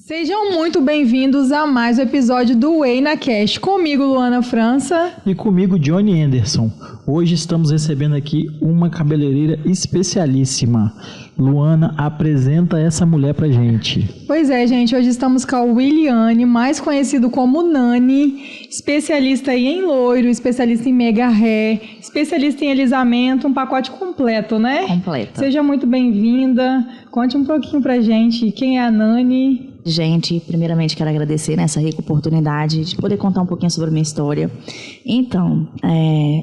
Sejam muito bem-vindos a mais um episódio do Whey na Cast. Comigo, Luana França. E comigo, Johnny Anderson. Hoje estamos recebendo aqui uma cabeleireira especialíssima. Luana, apresenta essa mulher pra gente. Pois é, gente. Hoje estamos com a Williane, mais conhecido como Nani, especialista aí em loiro, especialista em mega hair, especialista em alisamento, um pacote completo, né? Completo. Seja muito bem-vinda. Conte um pouquinho pra gente quem é a Nani. Gente, primeiramente quero agradecer nessa rica oportunidade de poder contar um pouquinho sobre a minha história. Então,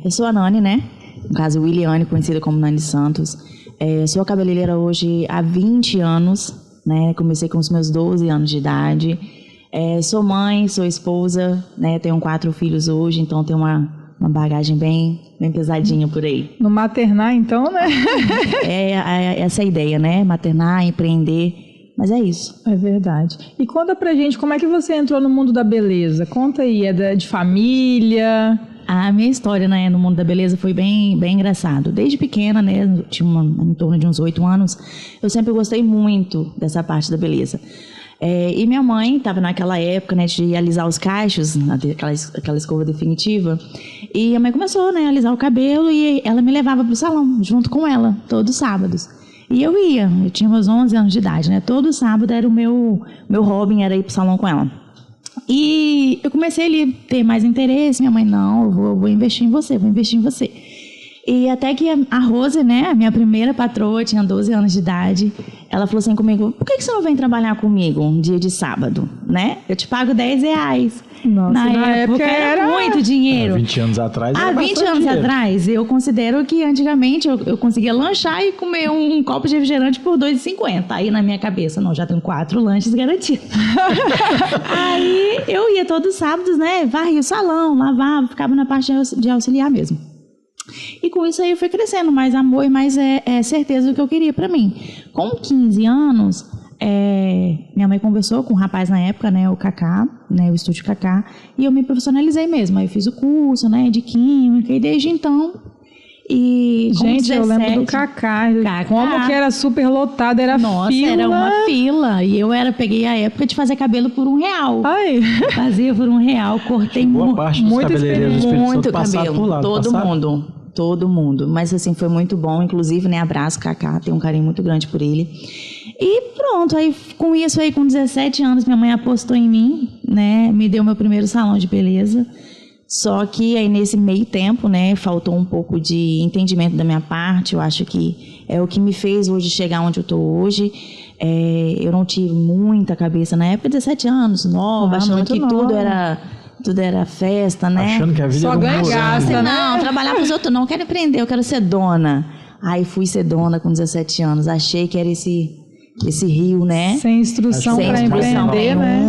eu sou a Nani, né? No caso, Williane, conhecida como Nani Santos. Sou cabeleireira hoje há 20 anos, né? Comecei com os meus 12 anos de idade. Sou mãe, sou esposa, né? Tenho 4 filhos hoje, então tenho uma bagagem bem pesadinha por aí. No maternar, então, né? Essa é a ideia, né? Maternar, empreender. Mas é isso. É verdade. E conta pra gente como é que você entrou no mundo da beleza. Conta aí, de família? A minha história, né, no mundo da beleza foi bem engraçado. Desde pequena, né, tinha em torno de uns 8 anos, eu sempre gostei muito dessa parte da beleza. E minha mãe estava naquela época, né, de alisar os cachos, aquela escova definitiva. E a mãe começou, né, a alisar o cabelo e ela me levava pro salão, junto com ela, todos os sábados. E eu tinha meus 11 anos de idade, né? Todo sábado era o meu hobby, era ir pro salão com ela. E eu comecei ali a ter mais interesse. Minha mãe, não, eu vou investir em você, vou investir em você. E até que a Rose, né, a minha primeira patroa, tinha 12 anos de idade, ela falou assim comigo, por que você não vem trabalhar comigo um dia de sábado, né? Eu te pago R$10. Nossa, na época era muito dinheiro. Há 20 anos atrás Há 20 anos dinheiro. atrás, eu considero que antigamente eu conseguia lanchar e comer um copo de refrigerante por R$2,50. Aí na minha cabeça, não, já tenho 4 lanches garantidos. Aí eu ia todos os sábados, né, varria o salão, lavava, ficava na parte de auxiliar mesmo. E com isso aí eu fui crescendo, mais amor e mais certeza do que eu queria pra mim. Com 15 anos, minha mãe conversou com um rapaz na época, né, o Cacá, né, o Estúdio Cacá, e eu me profissionalizei mesmo. Aí eu fiz o curso, né, de química, e desde então... E gente, 17, eu lembro do Cacá, como que era super lotado, era nossa, fila. Era uma fila, e eu peguei a época de fazer cabelo por R$1. Ai. Fazia por R$1, cortei Boa parte dos cabeleireiros muito passaram cabelo, por lá, todo mundo, mas assim, foi muito bom, inclusive, né, abraço Cacá, tenho um carinho muito grande por ele. E pronto, aí com isso aí, com 17 anos, minha mãe apostou em mim, né, me deu meu primeiro salão de beleza. Só que aí nesse meio tempo, né, faltou um pouco de entendimento da minha parte. Eu acho que é o que me fez hoje chegar onde eu estou hoje. Eu não tive muita cabeça na época, 17 anos, nova, achando que tudo era festa, né? Achando que a vida só ganha gasta, né? Não, trabalhar para os outros não, quero empreender, eu quero ser dona. Aí fui ser dona com 17 anos, achei que era esse rio, né? Sem instrução para empreender, né?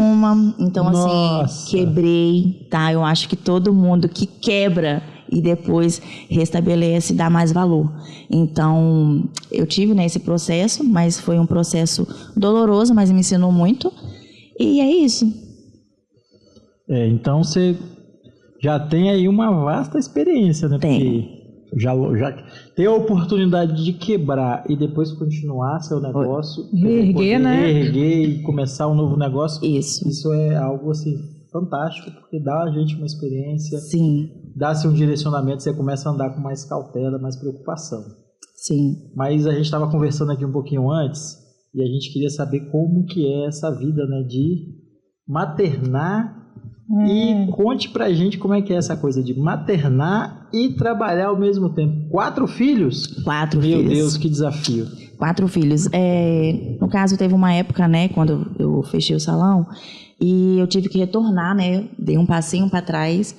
Então, assim, quebrei, tá? Eu acho que todo mundo que quebra e depois restabelece dá mais valor. Então, eu tive, né, esse processo, mas foi um processo doloroso, mas me ensinou muito. E é isso. Então você já tem aí uma vasta experiência, né? Tem. Porque já ter a oportunidade de quebrar e depois continuar seu negócio, reerguer, né? Reerguer e começar um novo negócio. Isso é algo assim fantástico, porque dá a gente uma experiência. Sim. Dá-se um direcionamento, você começa a andar com mais cautela, mais preocupação. Sim. Mas a gente estava conversando aqui um pouquinho antes e a gente queria saber como que é essa vida, né, de maternar. E conte pra gente como é que é essa coisa de maternar e trabalhar ao mesmo tempo. 4 filhos? 4 filhos. Meu Deus, que desafio. 4 filhos. No caso, teve uma época, né, quando eu fechei o salão e eu tive que retornar, né, dei um passinho para trás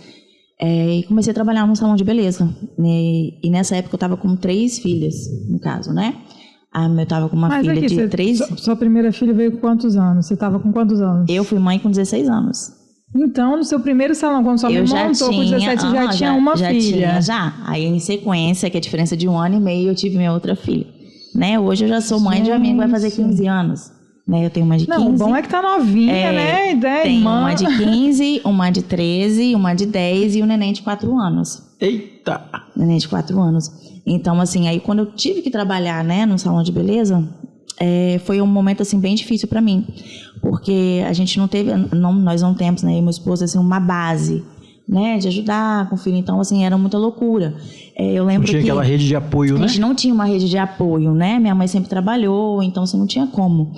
e comecei a trabalhar num salão de beleza. E nessa época eu estava com 3 filhas, no caso, né? Eu estava com uma filha de 3... Sua primeira filha veio com quantos anos? Você estava com quantos anos? Eu fui mãe com 16 anos. Então, no seu primeiro salão, quando sua mãe montou com 17, já tinha uma filha. Aí, em sequência, que é a diferença de 1 ano e meio, eu tive minha outra filha. Né? Hoje eu já sou mãe de uma amiga que vai fazer 15 anos. Né? Eu tenho uma de 15. Não, o bom é que tá novinha, né? Tem uma de 15, uma de 13, uma de 10 e um neném de 4 anos. Eita! Neném de 4 anos. Então, assim, aí quando eu tive que trabalhar, né, no salão de beleza, foi um momento assim bem difícil para mim, porque a gente nós não temos, né, eu e meu esposo, assim, uma base, né, de ajudar com o filho, então assim era muita loucura. Eu lembro não tinha que aquela rede de apoio, né? A gente não tinha uma rede de apoio, né? Minha mãe sempre trabalhou, então assim não tinha como.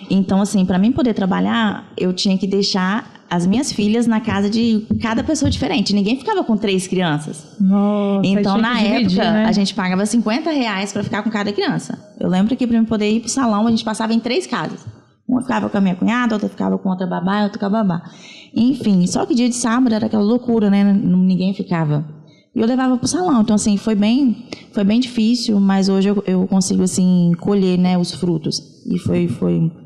Então assim, para mim poder trabalhar, eu tinha que deixar as minhas filhas na casa de cada pessoa diferente. Ninguém ficava com 3 crianças. Nossa, então, na dividir, época, né? a gente pagava R$50 para ficar com cada criança. Eu lembro que para eu poder ir pro salão, a gente passava em 3 casas. Uma ficava com a minha cunhada, outra ficava com outra babá, outra com a babá. Enfim, só que dia de sábado era aquela loucura, né? Ninguém ficava. E eu levava pro salão. Então, assim, foi bem difícil, mas hoje eu consigo, assim, colher, né, os frutos. E foi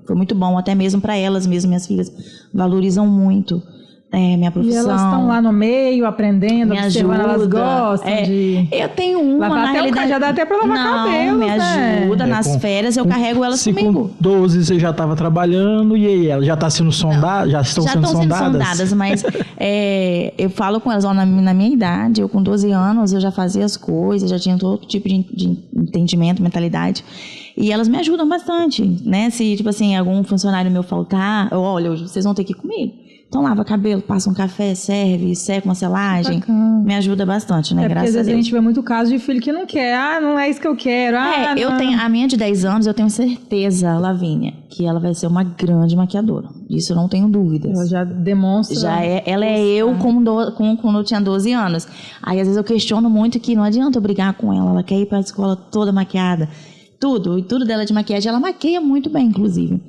muito bom, até mesmo para elas mesmo, minhas filhas valorizam muito minha profissão. E elas estão lá no meio, aprendendo, me observando, ajuda. elas gostam de... Eu tenho uma, lavar na até realidade... já dá até para lavar cabelo, me né? ajuda. Nas férias eu carrego elas comigo. Com 12 você já estava trabalhando, e aí ela já está sendo sondada? Já estão sendo sondadas? Mas eu falo com elas, ó, na minha idade, eu com 12 anos, eu já fazia as coisas, já tinha todo tipo de entendimento, mentalidade. E elas me ajudam bastante, né? Se, tipo assim, algum funcionário meu faltar, olha, hoje vocês vão ter que ir comigo. Então lava cabelo, passa um café, serve, seca uma selagem. Bacana. Me ajuda bastante, né? Graças a Deus. Porque às vezes a gente vê muito caso de filho que não quer. Não é isso que eu quero. Eu tenho, a minha de 10 anos, eu tenho certeza, Lavínia, que ela vai ser uma grande maquiadora. Isso eu não tenho dúvidas. Ela já demonstra. Ela é eu quando eu tinha 12 anos. Aí às vezes eu questiono muito que não adianta eu brigar com ela. Ela quer ir para a escola toda maquiada. Tudo dela de maquiagem, ela maquia muito bem, inclusive.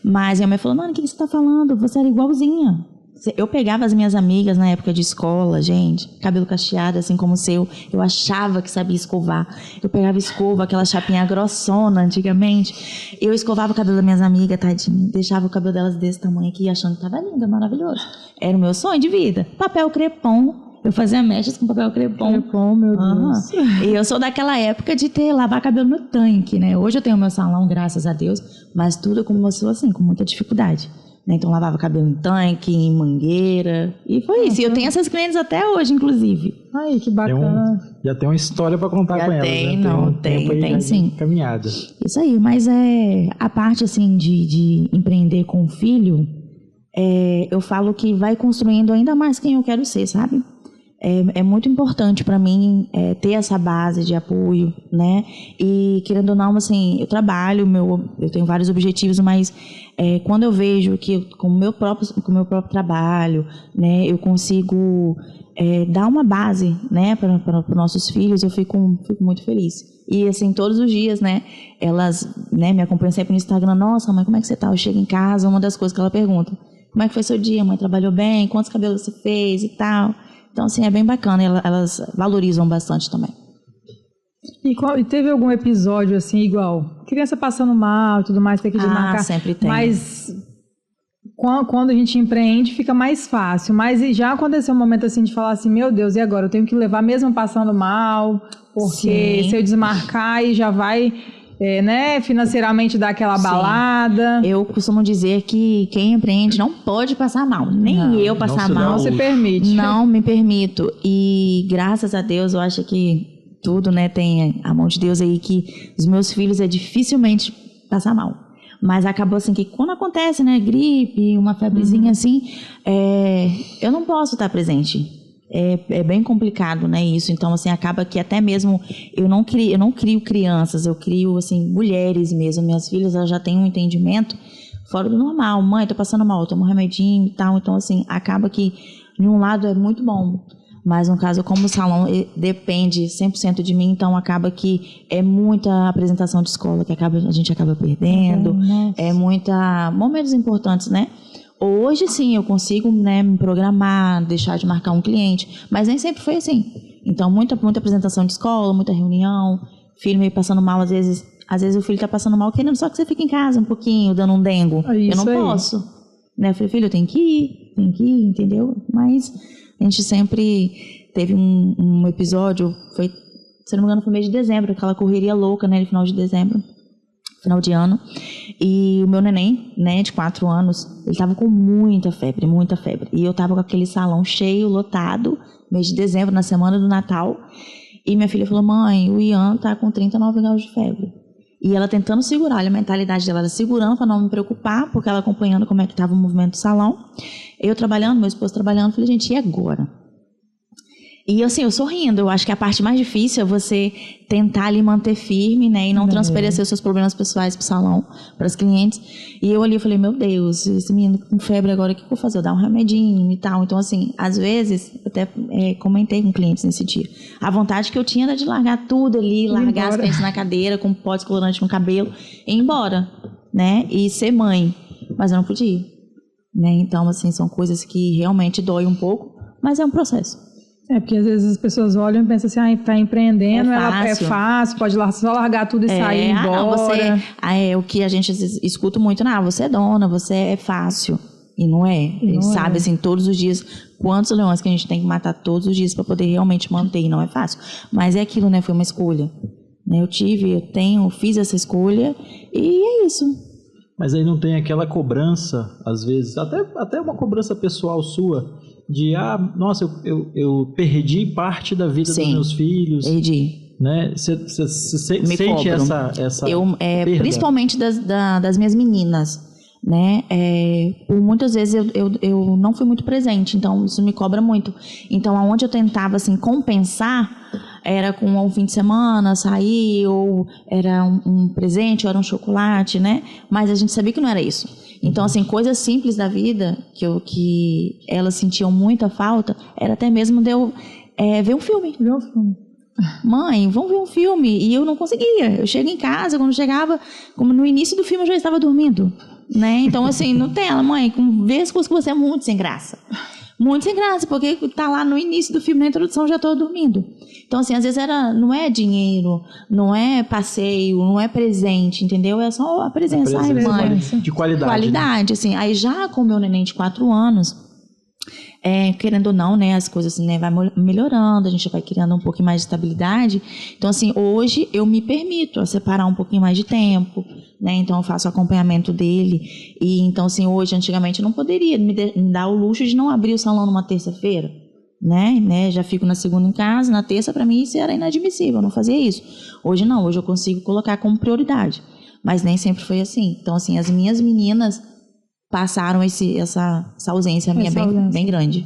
Mas minha mãe falou, mano, o que você tá falando? Você era igualzinha. Eu pegava as minhas amigas na época de escola, gente, cabelo cacheado, assim como o seu, eu achava que sabia escovar. Eu pegava escova, aquela chapinha grossona antigamente. Eu escovava o cabelo das minhas amigas, tadinho, deixava o cabelo delas desse tamanho aqui, achando que tava linda, maravilhoso. Era o meu sonho de vida. Papel crepom. Eu fazia mechas com papel crepom. Crepom, meu Deus. E eu sou daquela época de lavar cabelo no tanque, né? Hoje eu tenho meu salão, graças a Deus, mas tudo começou assim, com muita dificuldade. Né? Então lavava cabelo em tanque, em mangueira. E foi isso. E eu tenho essas clientes até hoje, inclusive. Ai, que bacana. Já tem uma história para contar com elas. Tem sim. Caminhada. Isso aí, mas a parte assim de empreender com o filho, eu falo que vai construindo ainda mais quem eu quero ser, sabe? É muito importante para mim ter essa base de apoio, né? E querendo ou não, assim, eu trabalho, eu tenho vários objetivos, mas quando eu vejo que com o meu próprio trabalho, né, eu consigo dar uma base, né, para os nossos filhos, eu fico muito feliz. E assim, todos os dias, né, elas, né, me acompanham sempre no Instagram. Nossa, mãe, como é que você tá? Eu chego em casa, uma das coisas que ela pergunta: como é que foi seu dia? Mãe, trabalhou bem? Quantos cabelos você fez e tal? Então, assim, é bem bacana, elas valorizam bastante também. E teve algum episódio, assim, igual criança passando mal e tudo mais, tem que desmarcar? Sempre tem. Mas quando a gente empreende, fica mais fácil. Mas já aconteceu um momento, assim, de falar assim, meu Deus, e agora? Eu tenho que levar mesmo passando mal, porque se eu desmarcar, aí já vai... né, financeiramente dar aquela balada. Eu costumo dizer que quem empreende não pode passar mal. Nem eu passar mal. Não se permite. Não me permito. E graças a Deus, eu acho que tudo, né, tem a mão de Deus aí, que os meus filhos dificilmente passar mal. Mas acabou assim que quando acontece, né, gripe, uma febrezinha assim, eu não posso estar presente. É bem complicado, né, isso. Então, assim, acaba que até mesmo eu não crio crianças, eu crio, assim, mulheres mesmo. Minhas filhas, elas já têm um entendimento fora do normal. Mãe, tô passando mal, tomo um remedinho e tal. Então, assim, acaba que, de um lado, é muito bom. Mas, no caso, como o salão depende 100% de mim, então acaba que é muita apresentação de escola que a gente acaba perdendo. Momentos importantes, né? Hoje, sim, eu consigo, né, me programar, deixar de marcar um cliente, mas nem sempre foi assim. Então, muita apresentação de escola, muita reunião, filho meio passando mal, às vezes o filho está passando mal querendo só que você fique em casa um pouquinho, dando um dengo. Eu não posso. Né? Eu falei, filho, eu tenho que ir, entendeu? Mas a gente sempre teve um episódio, se não me engano, foi mês de dezembro, aquela correria louca, né, no final de dezembro. Final de ano, e o meu neném, né, de 4 anos, ele tava com muita febre, e eu tava com aquele salão cheio, lotado, mês de dezembro, na semana do Natal, e minha filha falou, mãe, o Ian tá com 39 graus de febre. E ela tentando segurar, olha a mentalidade dela, ela segurando para não me preocupar, porque ela acompanhando como é que estava o movimento do salão. Eu trabalhando, meu esposo trabalhando, falei, gente, e agora? E assim, eu sorrindo, eu acho que a parte mais difícil é você tentar ali manter firme, né, e não transparecer os seus problemas pessoais pro salão, para os clientes. E eu ali, eu falei, meu Deus, esse menino com febre agora, o que eu vou fazer? Eu dar um remedinho e tal. Então, assim, às vezes, até comentei com clientes nesse dia, a vontade que eu tinha era de largar tudo ali, largar as clientes na cadeira, com pó descolorante no cabelo, e ir embora, né, e ser mãe. Mas eu não podia, né, então, assim, são coisas que realmente dói um pouco, mas é um processo. Porque às vezes as pessoas olham e pensam assim, tá empreendendo, ela é fácil, pode só largar tudo e sair embora. Não, o que a gente escuta muito, você é dona, você é fácil. E não é. A gente sabe, assim, todos os dias, quantos leões que a gente tem que matar todos os dias para poder realmente manter, e não é fácil. Mas é aquilo, né, foi uma escolha. Eu fiz essa escolha e é isso. Mas aí não tem aquela cobrança, às vezes, até uma cobrança pessoal sua, de, nossa, eu perdi parte da vida dos meus filhos. Perdi. Né? Você sente essa perda? Principalmente das minhas meninas, né? Por muitas vezes eu não fui muito presente, então isso me cobra muito. Então, aonde eu tentava, assim, compensar, era com um fim de semana, sair, ou era um presente, ou era um chocolate, né? Mas a gente sabia que não era isso. Então, assim, coisas simples da vida que elas sentiam muita falta, era até mesmo de eu ver um filme. Mãe, vamos ver um filme. E eu não conseguia. Eu chego em casa, quando chegava, como no início do filme eu já estava dormindo, né? Então, assim, não tem ela, mãe, vê as coisas que você é muito sem graça. Muito sem graça, porque tá lá no início do filme, na introdução, eu já estou dormindo. Então, assim, às vezes não é dinheiro, não é passeio, não é presente, entendeu? É só a presença. Ai, mãe. De qualidade. Qualidade, né? Assim. Aí já com o meu neném de 4 anos, querendo ou não, né, as coisas, né, vai melhorando, a gente vai criando um pouquinho mais de estabilidade. Então, assim, hoje eu me permito separar um pouquinho mais de tempo, né, então eu faço acompanhamento dele. E então, assim, hoje, antigamente, eu não poderia me dar o luxo de não abrir o salão numa terça-feira, né, já fico na segunda em casa, na terça, para mim, isso era inadmissível, eu não fazia isso. Hoje não, hoje eu consigo colocar como prioridade, mas nem sempre foi assim. Então, assim, as minhas meninas passaram essa ausência minha bem grande.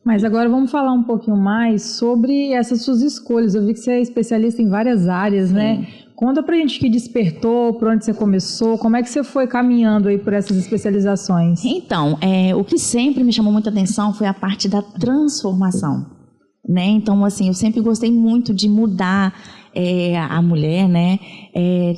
Mas agora vamos falar um pouquinho mais sobre essas suas escolhas. Eu vi que você é especialista em várias áreas, Sim. né? Conta pra gente o que despertou, por onde você começou, como é que você foi caminhando aí por essas especializações? Então, o que sempre me chamou muita atenção foi a parte da transformação, né? Então, assim, eu sempre gostei muito de mudar a mulher, né?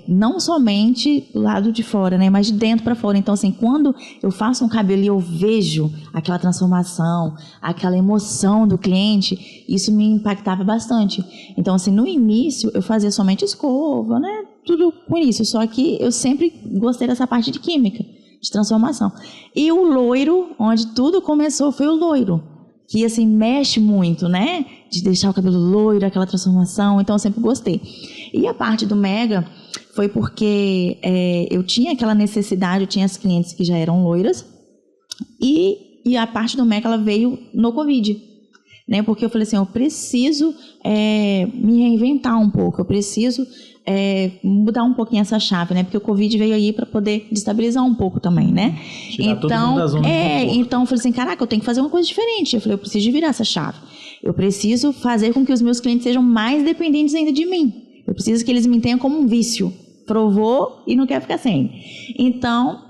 Não somente do lado de fora, né? Mas de dentro para fora. Então, assim, quando eu faço um cabelo e eu vejo aquela transformação, aquela emoção do cliente, isso me impactava bastante. Então, assim, no início eu fazia somente escova, né? Tudo com isso. Só que eu sempre gostei dessa parte de química, de transformação. E o loiro, onde tudo começou, foi o loiro. Que, assim, mexe muito, né? De deixar o cabelo loiro, aquela transformação. Então, eu sempre gostei. E a parte do Mega foi porque eu tinha aquela necessidade, eu tinha as clientes que já eram loiras. E a parte do Mega, ela veio no Covid. Né? Porque eu falei assim, eu preciso me reinventar um pouco. Eu preciso mudar um pouquinho essa chave, né? Porque o Covid veio aí para poder destabilizar um pouco também, né? Tirar todo mundo da zona de conforto. Então eu falei assim, caraca, eu tenho que fazer uma coisa diferente. Eu falei, eu preciso de virar essa chave. Eu preciso fazer com que os meus clientes sejam mais dependentes ainda de mim. Eu preciso que eles me tenham como um vício. Provou e não quer ficar sem. Então,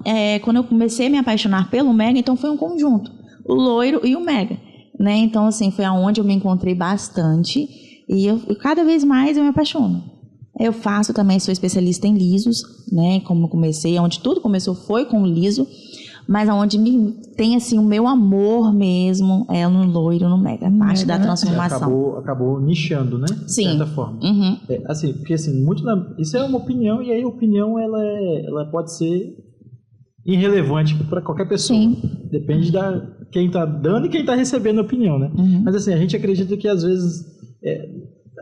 quando eu comecei a me apaixonar pelo Mega, então foi um conjunto. O loiro e o Mega, né? Então, assim, foi aonde eu me encontrei bastante. E cada vez mais eu me apaixono. Eu faço também, sou especialista em lisos, né? Como eu comecei, onde tudo começou foi com o liso, mas onde tem assim o meu amor mesmo é no loiro, no Mega, parte da transformação. Acabou nichando, né? Sim. De certa forma. Uhum. Assim, porque assim, isso é uma opinião, e aí a opinião ela pode ser irrelevante para qualquer pessoa. Sim. Depende quem está dando e quem está recebendo a opinião, né? Uhum. Mas assim, a gente acredita que às vezes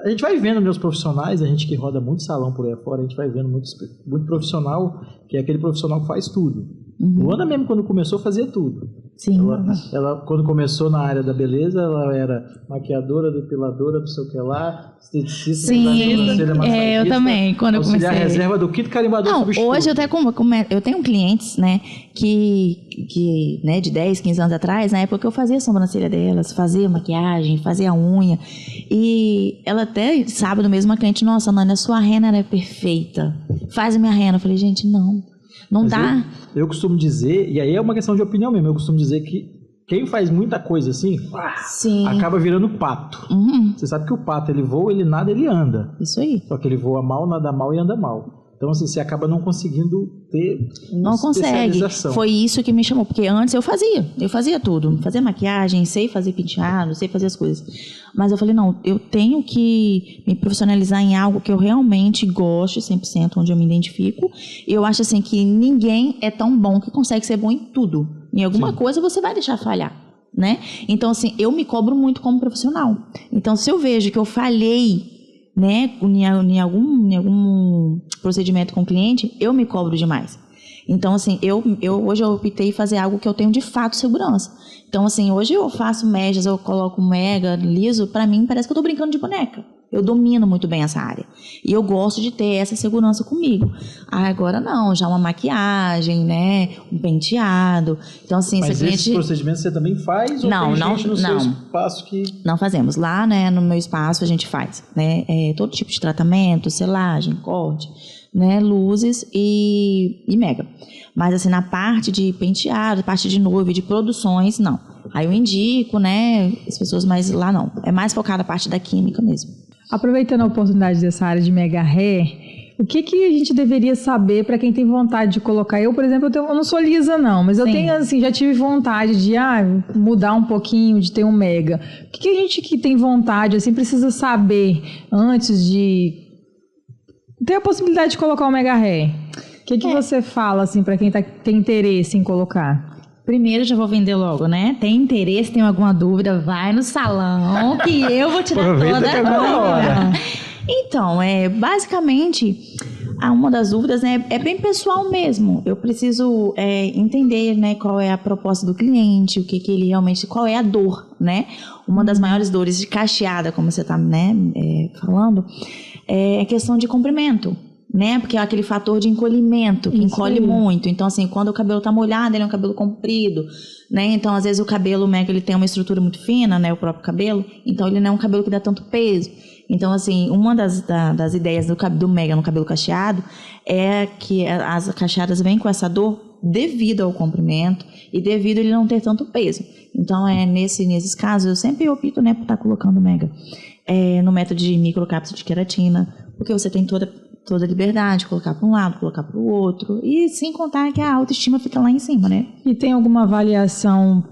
a gente vai vendo meus profissionais, a gente que roda muito salão por aí fora, a gente vai vendo muito profissional, que é aquele profissional que faz tudo. Uhum. Luana mesmo, quando começou, fazia tudo. Sim. Ela, quando começou na área da beleza, ela era maquiadora, depiladora, não sei o que lá, esteticista, sim, eu também, quando eu comecei. Auxiliar reserva do kit carimbador substituto. Hoje eu tenho clientes, né, que né, de 10, 15 anos atrás, na época que eu fazia a sobrancelha delas, fazia maquiagem, fazia a unha, e ela até, sábado mesmo, uma cliente, nossa, Nani, a sua rena é perfeita, faz a minha rena. Eu falei, gente, não dá. Eu costumo dizer, e aí é uma questão de opinião mesmo, eu costumo dizer que quem faz muita coisa assim, acaba virando pato. Uhum. Você sabe que o pato, ele voa, ele nada, ele anda. Isso aí. Só que ele voa mal, nada mal e anda mal. Então, assim, você acaba não conseguindo ter uma especialização. Foi isso que me chamou, porque antes eu fazia tudo. Fazia maquiagem, sei fazer penteado, sei fazer as coisas. Mas eu falei, não, eu tenho que me profissionalizar em algo que eu realmente gosto, 100%, onde eu me identifico. E eu acho, assim, que ninguém é tão bom que consegue ser bom em tudo. Em alguma coisa você vai deixar falhar, né? Então, assim, eu me cobro muito como profissional. Então, se eu vejo que eu falhei, né, em algum procedimento com o cliente, eu me cobro demais. Então, assim, hoje eu optei em fazer algo que eu tenho de fato segurança. Então, assim, hoje eu faço mechas, eu coloco mega, liso, pra mim parece que eu tô brincando de boneca. Eu domino muito bem essa área. E eu gosto de ter essa segurança comigo. Agora não, já uma maquiagem, né, um penteado. Então, assim, mas se cliente... esses procedimentos você também faz? Ou tem gente no seu espaço que... Não fazemos. Lá, né, no meu espaço a gente faz, né, todo tipo de tratamento, selagem, corte, né, luzes e mega. Mas, assim, na parte de penteado, parte de noiva, de produções, não. Aí eu indico, né, as pessoas, mas lá não. É mais focada a parte da química mesmo. Aproveitando a oportunidade dessa área de mega hair, o que a gente deveria saber para quem tem vontade de colocar? Eu, por exemplo, eu não sou lisa não, mas eu tenho, assim, já tive vontade de mudar um pouquinho, de ter um mega. O que a gente que tem vontade, assim, precisa saber antes de ter a possibilidade de colocar o mega hair? O que você fala, assim, para quem tem interesse em colocar? Primeiro, já vou vender logo, né? Tem interesse, tem alguma dúvida, vai no salão que eu vou tirar toda a dúvida. Então, basicamente, uma das dúvidas, né, é bem pessoal mesmo. Eu preciso entender, né, qual é a proposta do cliente, o que ele realmente, qual é a dor, né? Uma das maiores dores de cacheada, como você está, né, falando, é a questão de comprimento. Né? Porque é aquele fator de encolhimento que encolhe muito. Então, assim, quando o cabelo tá molhado, ele é um cabelo comprido, né? Então, às vezes o cabelo mega, ele tem uma estrutura muito fina, né? O próprio cabelo. Então, ele não é um cabelo que dá tanto peso. Então, assim, uma das ideias do mega no cabelo cacheado é que as cacheadas vêm com essa dor devido ao comprimento e devido a ele não ter tanto peso. Então, nesses casos, eu sempre opto, né, por estar colocando mega no método de microcápsula de queratina, porque você tem toda a liberdade, colocar para um lado, colocar para o outro, e sem contar que a autoestima fica lá em cima, né? E tem alguma avaliação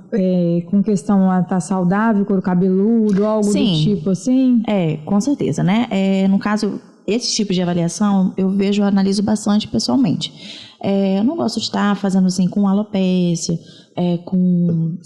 com questão a estar saudável, couro cabeludo, algo do tipo assim? Com certeza, né? No caso, esse tipo de avaliação, eu analiso bastante pessoalmente. Eu não gosto de estar fazendo assim com alopécia, com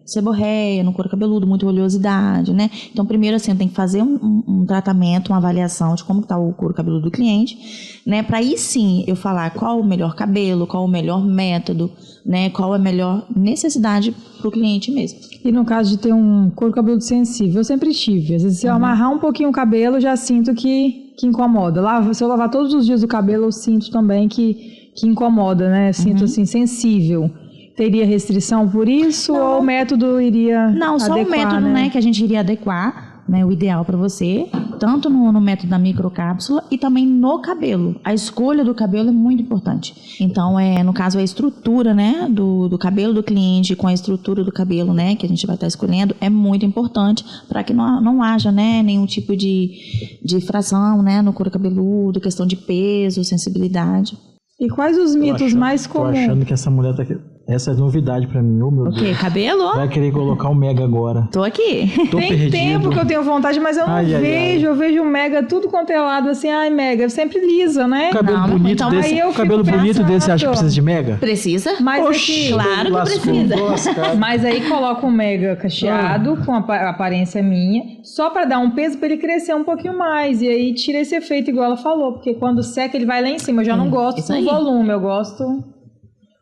seborreia no couro cabeludo, muita oleosidade, né? Então, primeiro, assim, tem que fazer um tratamento, uma avaliação de como está o couro cabeludo do cliente, né? Para aí sim eu falar qual o melhor cabelo, qual o melhor método, né? Qual a melhor necessidade para o cliente mesmo. E no caso de ter um couro cabeludo sensível, eu sempre tive. Às vezes, se eu amarrar um pouquinho o cabelo, já sinto que incomoda. Se eu lavar todos os dias o cabelo, eu sinto também que incomoda, né? Sinto assim, sensível. Teria restrição por isso ou o método iria Não, só adequar, o método, né, que a gente iria adequar, né, o ideal para você, tanto no método da microcápsula e também no cabelo. A escolha do cabelo é muito importante. Então, no caso, a estrutura, né, do cabelo do cliente com a estrutura do cabelo, né, que a gente vai estar escolhendo, é muito importante para que não haja, né, nenhum tipo de fração, né, no couro cabeludo, questão de peso, sensibilidade. E quais os mitos mais comuns? Tô achando que essa mulher tá aqui. Essa é novidade pra mim, meu Deus. O quê? Cabelo? Vai querer colocar o mega agora. Tô aqui. Tem perdido. Tempo que eu tenho vontade, mas eu não vejo. Eu vejo o mega tudo quanto é lado, assim, mega, sempre lisa, né? Cabelo bonito desse, você acha que precisa de mega? Precisa. Mas Oxi, claro que precisa. Mas aí coloca um mega cacheado, com a aparência minha, só pra dar um peso pra ele crescer um pouquinho mais. E aí tira esse efeito, igual ela falou, porque quando seca ele vai lá em cima. Eu já não gosto do volume, eu gosto...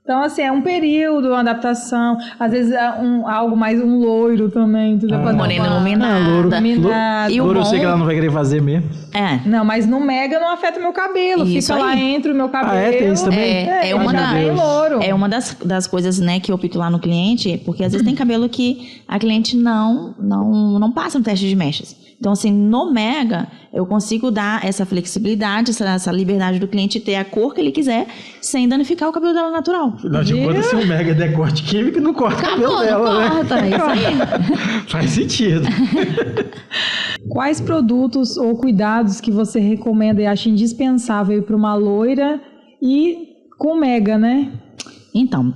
Então, assim, é um período, uma adaptação. Às vezes é algo mais um loiro também. Entendeu? Morena iluminada. E louro eu sei que ela não vai querer fazer mesmo. Não, mas no Mega não afeta o meu cabelo. Isso fica aí. lá entre o meu cabelo. Tem isso também? É uma das coisas, né, que eu opto lá no cliente, porque às vezes tem cabelo que a cliente não passa no teste de mechas. Então, assim, no Mega, eu consigo dar essa flexibilidade, essa liberdade do cliente ter a cor que ele quiser, sem danificar o cabelo dela natural. Afinal de contas, se o Mega der corte químico, não corta o cabelo dela, não corta, né? Isso aí. Faz sentido. Quais produtos ou cuidados que você recomenda e acha indispensável para uma loira e com Mega, né? Então,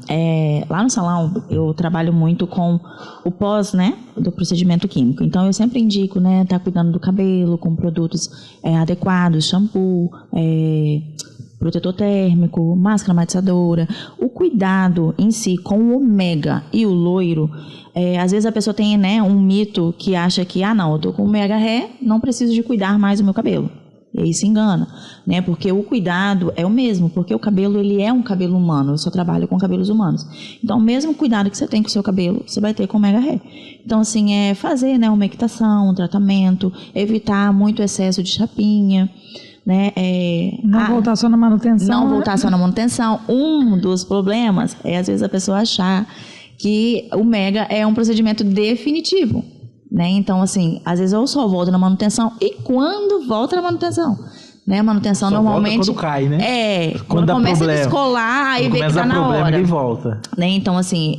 lá no salão, eu trabalho muito com o pós, né, do procedimento químico. Então, eu sempre indico, né, estar cuidando do cabelo com produtos adequados, shampoo, protetor térmico, máscara matizadora. O cuidado em si com o ômega e o loiro, às vezes a pessoa tem, né, um mito que acha que, não, eu tô com Mega Hair, não preciso de cuidar mais do meu cabelo. E aí se engana, né? Porque o cuidado é o mesmo, porque o cabelo, ele é um cabelo humano, eu só trabalho com cabelos humanos. Então, o mesmo cuidado que você tem com o seu cabelo, você vai ter com o Mega Hair. Então, assim, fazer, né, uma equitação, um tratamento, evitar muito excesso de chapinha, né? Não voltar só na manutenção. Não voltar só na manutenção. Um dos problemas é, às vezes, a pessoa achar que o Mega é um procedimento definitivo. Né? Então, assim, às vezes eu só volto na manutenção e quando volta na manutenção, né? A manutenção só normalmente... volta quando cai, né? Quando dá começa problema. A descolar, aí vê que tá na hora. Ele volta. Né? Então, assim,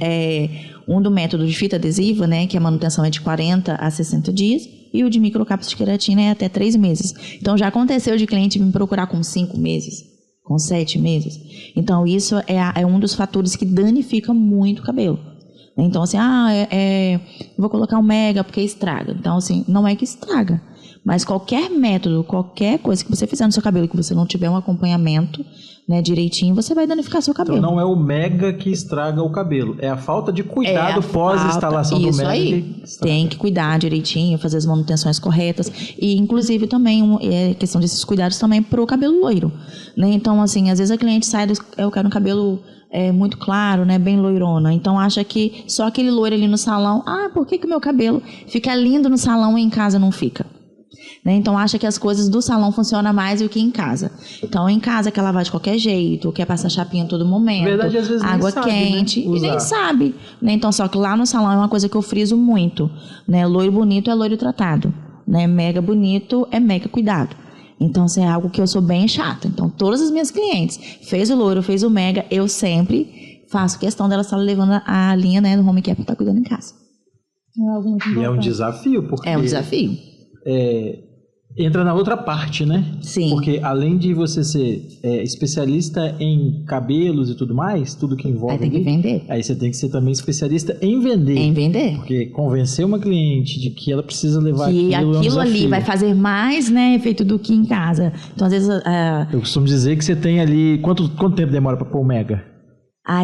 um do método de fita adesiva, né? Que a manutenção é de 40 a 60 dias e o de microcápsula de queratina é até 3 meses. Então, já aconteceu de cliente me procurar com 5 meses, com 7 meses. Então, isso é um dos fatores que danifica muito o cabelo. Então, assim, vou colocar um Mega porque estraga. Então, assim, não é que estraga. Mas qualquer método, qualquer coisa que você fizer no seu cabelo que você não tiver um acompanhamento, né, direitinho, você vai danificar seu cabelo. Então, não é o Mega que estraga o cabelo. É a falta de cuidado pós-instalação do Mega. Isso aí. Tem que cuidar direitinho, fazer as manutenções corretas. E, inclusive, também, questão desses cuidados também pro cabelo loiro. Né? Então, assim, às vezes a cliente sai, eu quero um cabelo... muito claro, né, bem loirona. Então acha que só aquele loiro ali no salão, por que o meu cabelo fica lindo no salão e em casa não fica? Né? Então acha que as coisas do salão funcionam mais do que em casa. Então em casa quer lavar de qualquer jeito, quer passar chapinha a todo momento, verdade, às vezes água nem sabe, quente, né? E nem sabe. Né? Então só que lá no salão é uma coisa que eu friso muito. Né? Loiro bonito é loiro tratado. Né? Mega bonito é mega cuidado. Então, isso é algo que eu sou bem chata. Então, todas as minhas clientes, fez o loiro, fez o Mega, eu sempre faço questão dela estar levando a linha, né, do home care para estar cuidando em casa. E é um desafio, porque... É um desafio. Entra na outra parte, né? Sim. Porque além de você ser especialista em cabelos e tudo mais, tudo que envolve... Aí tem que vender. Aí você tem que ser também especialista em vender. Em vender. Porque convencer uma cliente de que ela precisa levar que aquilo é um ali vai fazer mais, né, efeito do que em casa. Então, às vezes... Eu costumo dizer que você tem ali... Quanto tempo demora para pôr o Mega?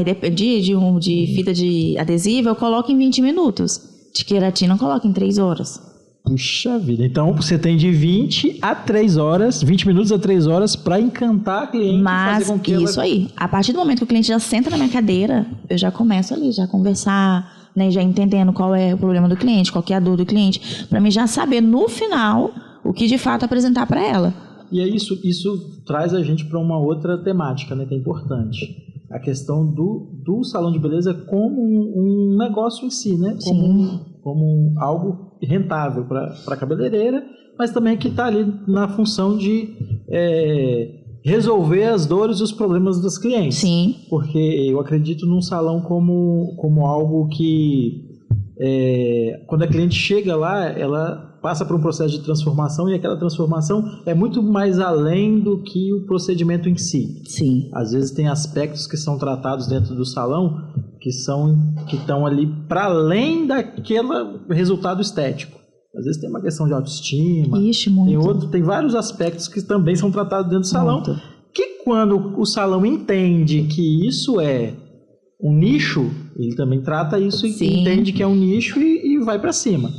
Depende de fita de adesiva, eu coloco em 20 minutos. De queratina, eu coloco em 3 horas. Puxa vida. Então, você tem de 20 a 3 horas, 20 minutos a 3 horas para encantar a cliente. Mas, fazer com que isso aí. A partir do momento que o cliente já senta na minha cadeira, eu já começo ali, já conversar, né, já entendendo qual é o problema do cliente, qual que é a dor do cliente, para mim já saber no final o que de fato apresentar para ela. E é isso traz a gente para uma outra temática, né, que é importante. A questão do salão de beleza como um negócio em si, né? Como algo rentável para a cabeleireira, mas também que está ali na função de resolver as dores e os problemas dos clientes. Sim. Porque eu acredito num salão como algo que, quando a cliente chega lá, ela passa por um processo de transformação e aquela transformação é muito mais além do que o procedimento em si. Sim. Às vezes tem aspectos que são tratados dentro do salão que estão ali para além daquele resultado estético. Às vezes tem uma questão de autoestima. Ixi, muito. Tem vários aspectos que também são tratados dentro do salão. Muito. Que quando o salão entende que isso é um nicho, ele também trata isso e entende que é um nicho e vai para cima.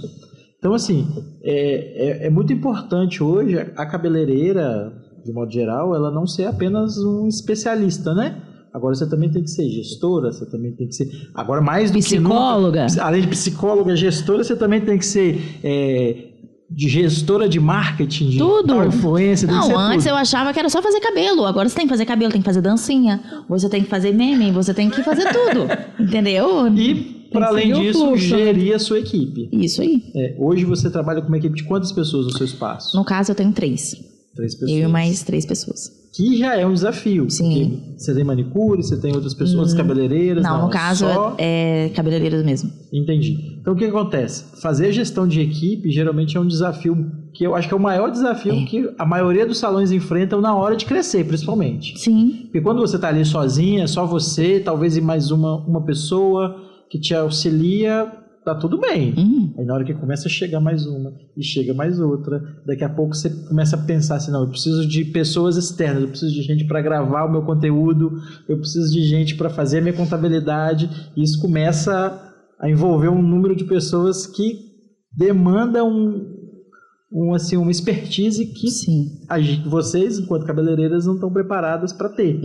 Então, assim, é muito importante hoje a cabeleireira, de modo geral, ela não ser apenas um especialista, né? Agora você também tem que ser gestora, você também tem que ser... Agora mais do psicóloga. que nunca, além de psicóloga, gestora, você também tem que ser de gestora de marketing, de tudo. Influência. Não, antes eu achava que era só fazer cabelo. Agora você tem que fazer cabelo, tem que fazer dancinha, você tem que fazer meme, você tem que fazer tudo. Entendeu? E, para além disso, gerir a sua equipe. Isso aí. Hoje você trabalha com uma equipe de quantas pessoas no seu espaço? No caso, eu tenho 3. 3 pessoas. Eu e mais 3 pessoas. Que já é um desafio. Sim. Porque você tem manicure, você tem outras pessoas, cabeleireiras. Não, no caso é cabeleireiras mesmo. Entendi. Então o que acontece? Fazer a gestão de equipe geralmente é um desafio que eu acho que é o maior desafio que a maioria dos salões enfrentam na hora de crescer, principalmente. Sim. Porque quando você está ali sozinha, só você, talvez e mais uma pessoa que te auxilia, tá tudo bem. Aí na hora que começa a chegar mais uma e chega mais outra, daqui a pouco você começa a pensar assim, não, eu preciso de pessoas externas, eu preciso de gente para gravar o meu conteúdo, eu preciso de gente para fazer a minha contabilidade, e isso começa a envolver um número de pessoas que demanda uma expertise que vocês, enquanto cabeleireiras, não estão preparadas para ter,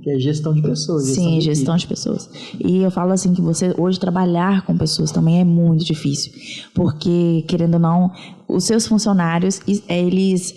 que é gestão de pessoas. Gestão de pessoas. E eu falo assim que você hoje trabalhar com pessoas também é muito difícil, porque, querendo ou não, os seus funcionários, eles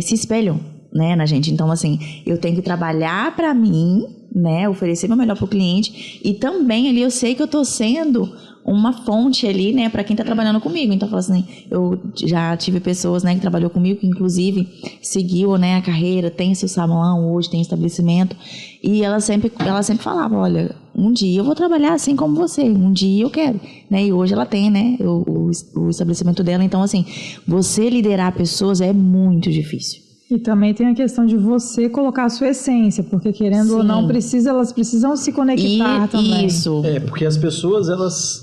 se espelham, né, na gente. Então, assim, eu tenho que trabalhar para mim, né, oferecer meu melhor para o cliente, e também ali eu sei que eu estou sendo uma fonte ali, né, para quem está trabalhando comigo. Então, eu falo assim, eu já tive pessoas, né, que trabalhou comigo, que inclusive seguiu, né, a carreira, tem seu salão hoje, tem estabelecimento, e ela sempre falava, olha, um dia eu vou trabalhar assim como você, um dia eu quero, né, e hoje ela tem, né, o estabelecimento dela. Então, assim, você liderar pessoas é muito difícil. E também tem a questão de você colocar a sua essência, porque querendo ou não, elas precisam se conectar também. Isso. Porque as pessoas,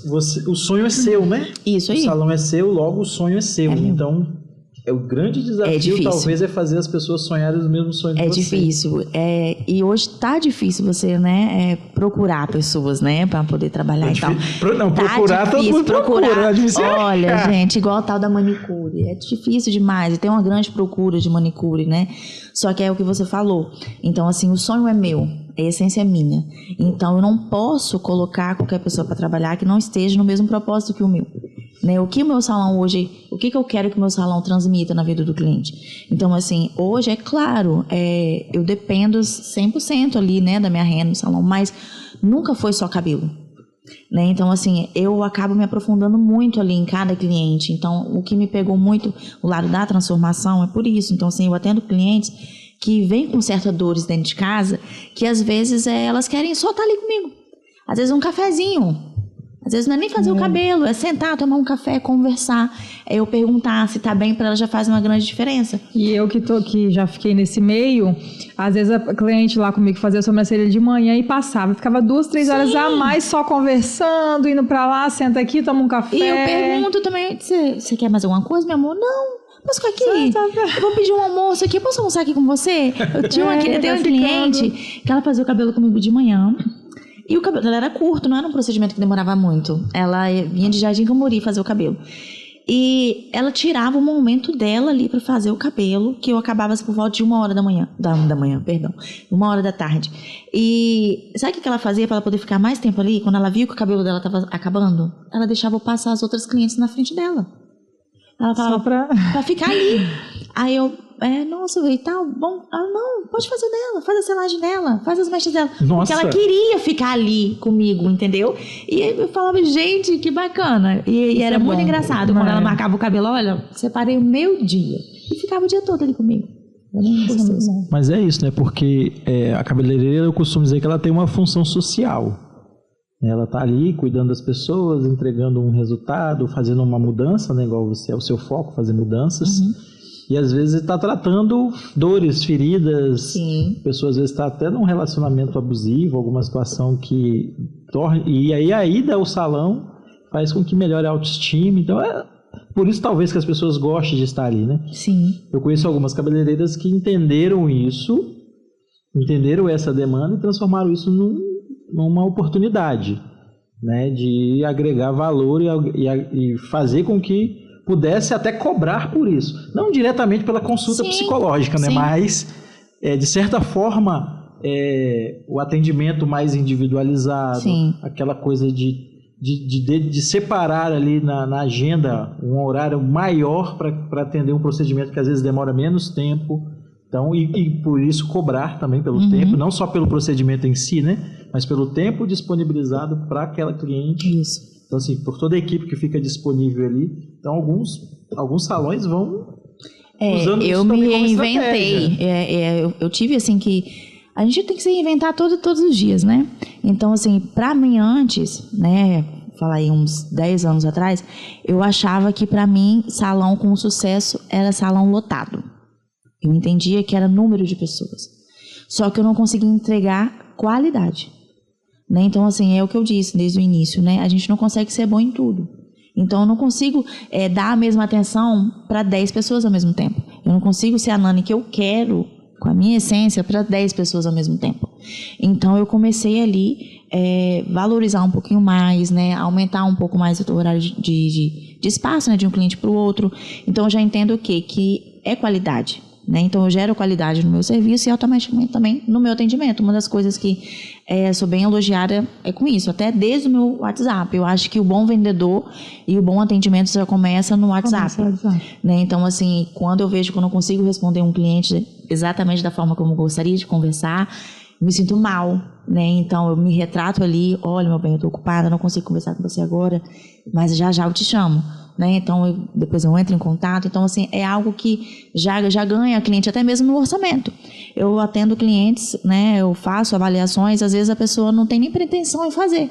o sonho é seu, né? Isso aí. O salão é seu, logo o sonho é seu. Então, o grande desafio talvez é fazer as pessoas sonharem os mesmos sonhos de você. Difícil. E hoje tá difícil você, né, procurar pessoas, né, para poder trabalhar e tal. Procurar, todo mundo procura. Olha, gente, igual o tal da manicure. É difícil demais. E tem uma grande procura de manicure, né? Só que é o que você falou. Então, assim, o sonho é meu. A essência é minha. Então, eu não posso colocar qualquer pessoa para trabalhar que não esteja no mesmo propósito que o meu. Né? O que o meu salão hoje, o que eu quero que o meu salão transmita na vida do cliente. Então, assim, hoje é claro, eu dependo 100% ali, né, da minha renda no salão, mas nunca foi só cabelo. Né? Então, assim, eu acabo me aprofundando muito ali em cada cliente. Então, o que me pegou muito, o lado da transformação, é por isso. Então, assim, eu atendo clientes que vêm com certas dores dentro de casa, que às vezes elas querem só estar ali comigo. Às vezes um cafezinho. Às vezes não é nem fazer o cabelo, é sentar, tomar um café, conversar. É eu perguntar se tá bem, para ela já faz uma grande diferença. E eu que já fiquei nesse meio, às vezes a cliente lá comigo fazia a sobrancelha de manhã e passava. Ficava 2, 3 horas a mais só conversando, indo pra lá, senta aqui, toma um café. E eu pergunto também, você quer mais alguma coisa, meu amor? Não. Posso ficar aqui? Eu vou pedir um almoço aqui, posso almoçar aqui com você? Eu tinha uma cliente que ela fazia o cabelo comigo de manhã. E o cabelo dela era curto, não era um procedimento que demorava muito. Ela vinha de Jardim Camburi fazer o cabelo. E ela tirava o momento dela ali para fazer o cabelo, que eu acabava por volta de 1h da manhã. Da manhã, perdão. 1h da tarde. E sabe o que ela fazia para ela poder ficar mais tempo ali? Quando ela viu que o cabelo dela estava acabando, ela deixava eu passar as outras clientes na frente dela. Ela falava pra ficar ali. Aí eu, nossa, e tal, bom. Ela, não, pode fazer dela, faz a selagem dela, faz as mechas dela. Nossa. Porque ela queria ficar ali comigo, entendeu? E eu falava, gente, que bacana. E era muito engraçado. Quando ela marcava o cabelo, olha, separei o meu dia. E ficava o dia todo ali comigo. Mas é isso, né? Porque a cabeleireira, eu costumo dizer que ela tem uma função social. Ela está ali cuidando das pessoas, entregando um resultado, fazendo uma mudança, né? Igual você, é o seu foco, fazer mudanças. E às vezes está tratando dores, feridas. Sim. A pessoa às vezes está até num relacionamento abusivo, alguma situação que torna... E aí a ida ao salão faz com que melhore a autoestima. Então por isso talvez que as pessoas gostem de estar ali, né? Sim. Eu conheço algumas cabeleireiras que entenderam isso, entenderam essa demanda e transformaram isso numa oportunidade, né, de agregar valor e fazer com que pudesse até cobrar por isso. Não diretamente pela consulta psicológica, né, mas, de certa forma, o atendimento mais individualizado, Sim. aquela coisa de separar ali na agenda um horário maior para atender um procedimento que às vezes demora menos tempo. Então, e por isso cobrar também pelo tempo, não só pelo procedimento em si, né? Mas pelo tempo disponibilizado para aquela cliente. Isso. Então, assim, por toda a equipe que fica disponível ali. Então, alguns salões vão usando isso eu também me como reinventei. estratégia. Eu tive, assim, que a gente tem que se reinventar todos os dias, né? Então, assim, para mim antes, né, falar aí uns 10 anos atrás, eu achava que para mim salão com sucesso era salão lotado. Eu entendia que era número de pessoas. Só que eu não conseguia entregar qualidade, né? Então, assim, é o que eu disse desde o início, né? A gente não consegue ser bom em tudo. Então, eu não consigo dar a mesma atenção para 10 pessoas ao mesmo tempo. Eu não consigo ser a Nani que eu quero, com a minha essência, para 10 pessoas ao mesmo tempo. Então, eu comecei ali valorizar um pouquinho mais, né? Aumentar um pouco mais o horário de espaço, né? De um cliente para o outro. Então, eu já entendo o quê? Que é qualidade. Né? Então, eu gero qualidade no meu serviço e automaticamente também no meu atendimento. Uma das coisas que sou bem elogiada é com isso, até desde o meu WhatsApp. Eu acho que o bom vendedor e o bom atendimento já começa no WhatsApp. Né? Então, assim, quando eu vejo que eu não consigo responder um cliente exatamente da forma como eu gostaria de conversar, me sinto mal. Né? Então, eu me retrato ali, olha, meu bem, eu estou ocupada, não consigo conversar com você agora, mas já eu te chamo. Né? Então, depois eu entro em contato. Então, assim, é algo que já ganha cliente, até mesmo no orçamento. Eu atendo clientes, né? Eu faço avaliações, às vezes a pessoa não tem nem pretensão em fazer.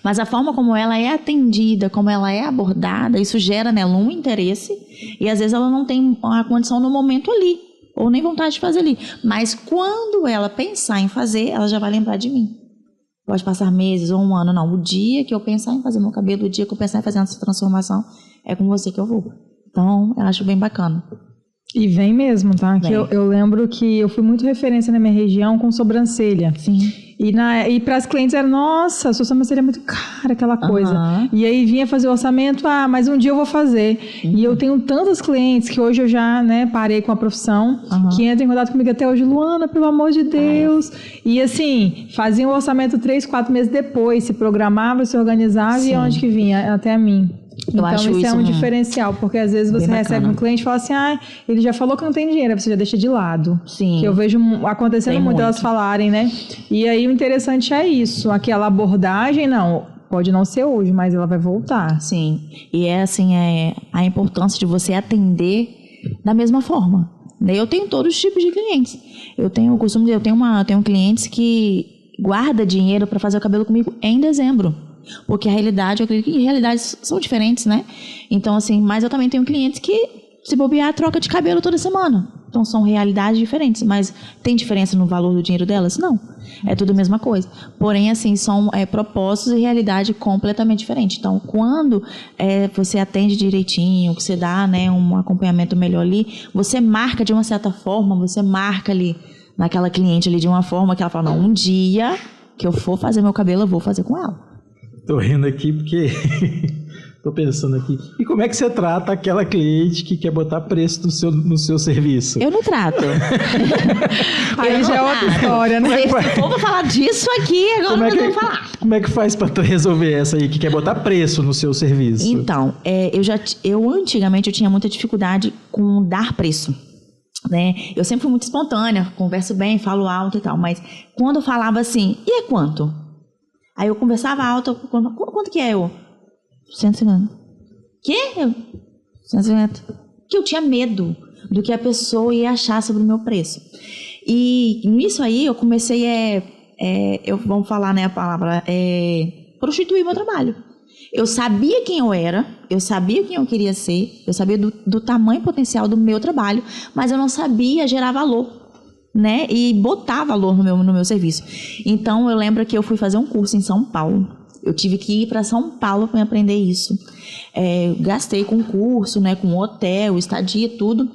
Mas a forma como ela é atendida, como ela é abordada, isso gera nela um interesse e às vezes ela não tem a condição no momento ali, ou nem vontade de fazer ali. Mas quando ela pensar em fazer, ela já vai lembrar de mim. Pode passar meses ou um ano, não. O dia que eu pensar em fazer meu cabelo, o dia que eu pensar em fazer essa transformação, é com você que eu vou. Então, eu acho bem bacana. E vem mesmo, tá? Vem. Que eu lembro que eu fui muito referência na minha região com sobrancelha. Sim. E para as clientes era, nossa, sua sobrancelha é muito cara, aquela coisa. E aí vinha fazer o orçamento, mas um dia eu vou fazer. E eu tenho tantas clientes que hoje eu já, né, parei com a profissão, que entram em contato comigo até hoje, Luana, pelo amor de Deus. E assim, faziam o orçamento 3, 4 meses depois, se programava, se organizava e onde que vinha? Até a mim. Então isso é um diferencial, porque às vezes você recebe um cliente e fala assim, ele já falou que não tem dinheiro, você já deixa de lado. Sim. Que eu vejo acontecendo muito elas falarem, né? E aí o interessante é isso, aquela abordagem, pode não ser hoje, mas ela vai voltar. Sim, e assim, a importância de você atender da mesma forma. Eu tenho todos os tipos de clientes. Eu tenho clientes que guarda dinheiro para fazer o cabelo comigo em dezembro. Porque a realidade, eu acredito que realidades são diferentes, né? Então, assim, mas eu também tenho clientes que, se bobear, troca de cabelo toda semana. Então, são realidades diferentes. Mas tem diferença no valor do dinheiro delas? Não. É tudo a mesma coisa. Porém, assim, são propósitos e realidade completamente diferentes. Então, quando você atende direitinho, que você dá, né, um acompanhamento melhor ali, você marca de uma certa forma, você marca ali naquela cliente ali de uma forma que ela fala, não, um dia que eu for fazer meu cabelo, eu vou fazer com ela. Tô rindo aqui porque tô pensando aqui. E como é que você trata aquela cliente que quer botar preço no seu serviço? Eu não trato. Aí já é outra história, né? Se for pra falar disso aqui, agora nós vamos falar. Como é que faz pra tu resolver essa aí que quer botar preço no seu serviço? Então, eu antigamente eu tinha muita dificuldade com dar preço. Né? Eu sempre fui muito espontânea, converso bem, falo alto e tal, mas quando eu falava assim, e é quanto? Aí eu conversava alto, quanto que é? Eu? 150. Que? 150. Que eu tinha medo do que a pessoa ia achar sobre o meu preço. E nisso aí eu comecei vamos falar, né, a palavra, prostituir meu trabalho. Eu sabia quem eu era, eu sabia quem eu queria ser, eu sabia do tamanho potencial do meu trabalho, mas eu não sabia gerar valor. Né? E botar valor no meu serviço. Então, eu lembro que eu fui fazer um curso em São Paulo. Eu tive que ir para São Paulo para aprender isso. Gastei com curso, né? Com hotel, estadia, tudo.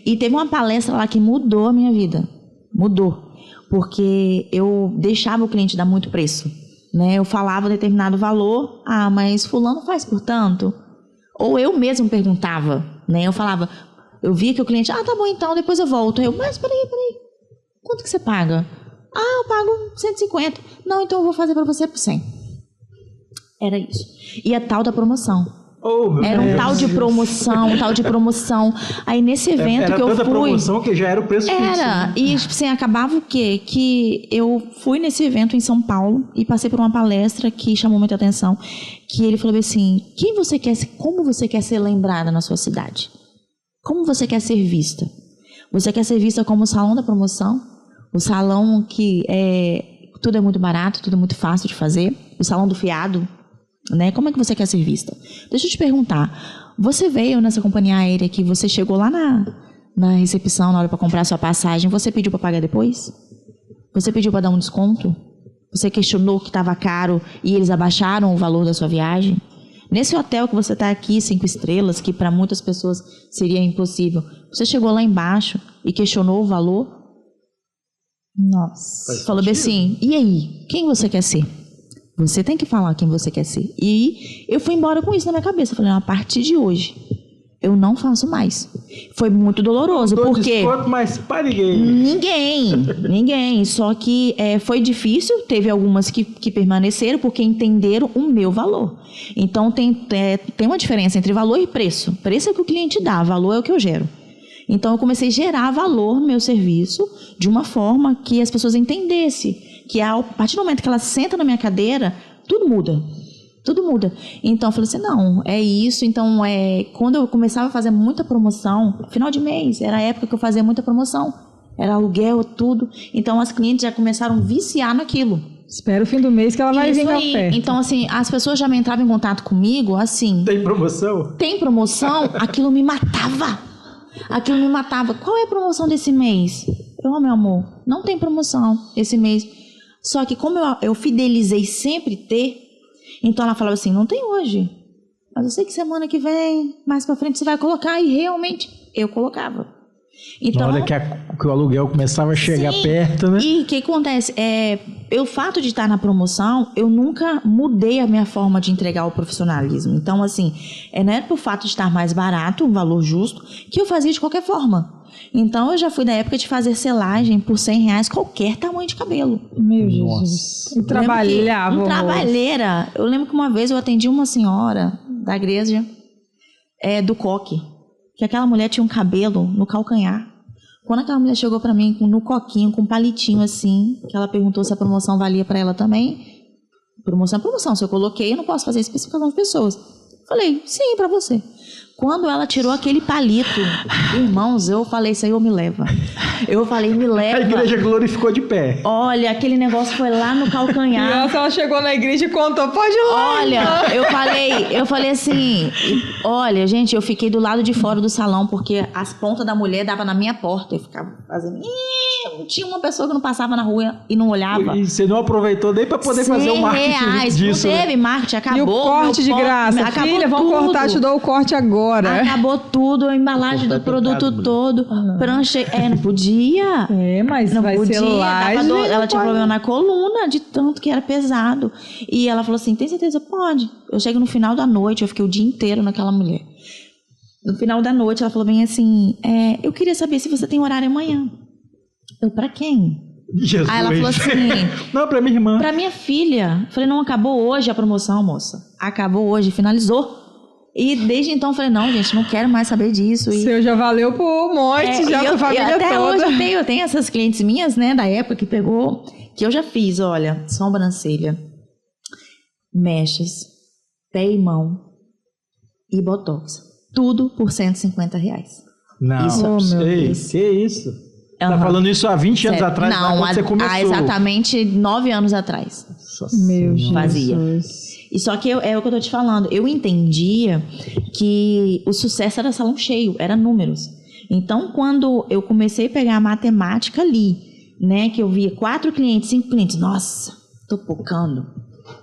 E teve uma palestra lá que mudou a minha vida. Mudou. Porque eu deixava o cliente dar muito preço. Né? Eu falava determinado valor. Mas fulano faz por tanto? Ou eu mesmo perguntava. Né? Eu falava... Eu via que o cliente... tá bom, então, depois eu volto. Mas peraí. Quanto que você paga? eu pago 150. Não, então eu vou fazer para você por 100. Era isso. E a tal da promoção. Era um tal de promoção. Aí nesse evento que eu fui... Era tanta promoção que já era o preço fixo. Era. E assim, acabava o quê? Que eu fui nesse evento em São Paulo e passei por uma palestra que chamou muita atenção, que ele falou assim, como você quer ser lembrada na sua cidade? Como você quer ser vista? Você quer ser vista como o salão da promoção? O salão que tudo é muito barato, tudo é muito fácil de fazer? O salão do fiado? Né? Como é que você quer ser vista? Deixa eu te perguntar, você veio nessa companhia aérea que você chegou lá na recepção na hora para comprar sua passagem, você pediu para pagar depois? Você pediu para dar um desconto? Você questionou que estava caro e eles abaixaram o valor da sua viagem? Nesse hotel que você está aqui, 5 estrelas, que para muitas pessoas seria impossível, você chegou lá embaixo e questionou o valor? Nossa. Falou bem assim, e aí, quem você quer ser? Você tem que falar quem você quer ser. E eu fui embora com isso na minha cabeça. Eu falei, a partir de hoje, eu não faço mais. Foi muito doloroso, porque... desconto, mas para ninguém. Ninguém. Só que foi difícil. Teve algumas que permaneceram porque entenderam o meu valor. Então, tem uma diferença entre valor e preço. Preço é o que o cliente dá, valor é o que eu gero. Então, eu comecei a gerar valor no meu serviço de uma forma que as pessoas entendessem. Que a partir do momento que ela senta na minha cadeira, tudo muda. Tudo muda. Então, eu falei assim, não, é isso. Então, quando eu começava a fazer muita promoção, final de mês, era a época que eu fazia muita promoção. Era aluguel, tudo. Então, as clientes já começaram a viciar naquilo. Espera o fim do mês que ela vai vir com a oferta. Então, assim, as pessoas já me entravam em contato comigo, assim... Tem promoção? Tem promoção? Aquilo me matava. Qual é a promoção desse mês? Meu amor, não tem promoção esse mês. Só que como eu fidelizei sempre ter, então ela falava assim, não tem hoje. Mas eu sei que semana que vem, mais pra frente você vai colocar. E realmente, eu colocava. Então, na hora que o aluguel começava a chegar perto, né? E o que acontece? O fato de estar na promoção, eu nunca mudei a minha forma de entregar o profissionalismo. Então, assim, não era por fato de estar mais barato, um valor justo, que eu fazia de qualquer forma. Então, eu já fui da época de fazer selagem por R$100, qualquer tamanho de cabelo. Meu Jesus. E trabalhava. Trabalheira. Eu lembro que uma vez eu atendi uma senhora da igreja do coque, que aquela mulher tinha um cabelo no calcanhar. Quando aquela mulher chegou pra mim no coquinho, com um palitinho assim, que ela perguntou se a promoção valia pra ela também. Promoção é promoção. Se eu coloquei, eu não posso fazer especificação de pessoas. Falei, sim, pra você. Quando ela tirou aquele palito, irmãos, eu falei, Senhor, me leva. Eu falei, me leva. A igreja glorificou de pé. Olha, aquele negócio foi lá no calcanhar. Nossa, ela chegou na igreja e contou, pode ir lá. Olha, eu falei assim, olha, gente, eu fiquei do lado de fora do salão, porque as pontas da mulher davam na minha porta. Eu ficava fazendo... Tinha uma pessoa que não passava na rua e não olhava. E você não aproveitou nem para poder fazer o marketing disso. Não teve marketing, acabou. E o corte de graça, filha, vamos cortar, te dou o corte agora. Acabou tudo, a embalagem do produto todo. Prancha, não podia. Mas não vai podia, ser laje. Ela tinha problema na coluna, de tanto que era pesado. E ela falou assim, tem certeza? Pode. Eu chego no final da noite, eu fiquei o dia inteiro naquela mulher. No final da noite, ela falou bem assim, eu queria saber se você tem horário amanhã. Eu, pra quem? Jesus. Aí ela falou assim... Não, pra minha irmã. Pra minha filha. Falei, não, acabou hoje a promoção, moça. Acabou hoje, finalizou. E desde então eu falei, não, gente, não quero mais saber disso. Seu já valeu por um monte, já pra família até toda. Hoje eu tenho essas clientes minhas, né, da época que pegou, que eu já fiz, olha, sobrancelha, mechas, pé e mão e botox. Tudo por R$150. Não, que isso? Tá falando isso há 20 anos atrás? Não, quando você começou. Há exatamente 9 anos atrás. Meu Jesus. Fazia. E só que é o que eu tô te falando. Eu entendia que o sucesso era salão cheio, era números. Então, quando eu comecei a pegar a matemática ali, né, que eu via 4 clientes, 5 clientes, nossa, tô pocando.